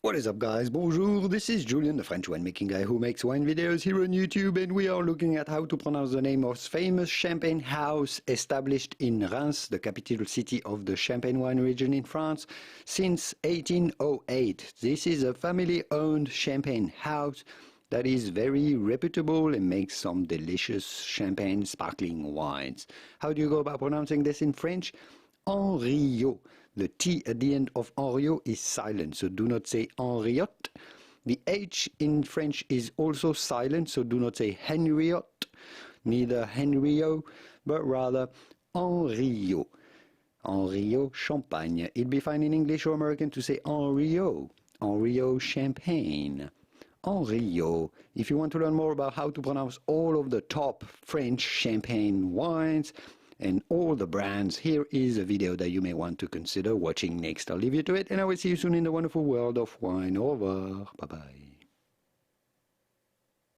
What is up, guys? Bonjour, this is Julien, the French winemaking guy who makes wine videos here on YouTube, and we are looking at how to pronounce the name of famous champagne house established in Reims, the capital city of the Champagne wine region in France, since 1808. This is a family-owned champagne house that is very reputable and makes some delicious champagne sparkling wines. How do you go about pronouncing this in French? Henriot. The T at the end of Henriot is silent, so do not say Henriot. The H in French is also silent, so do not say Henriot, neither Henriot, but rather Henriot. Henriot Champagne. It'd be fine in English or American to say Henriot. Henriot Champagne. Henriot. If you want to learn more about how to pronounce all of the top French champagne wines, and all the brands, here is a video that you may want to consider watching next. I'll leave you to it, and I will see you soon in the wonderful world of wine. Au revoir. Bye-bye.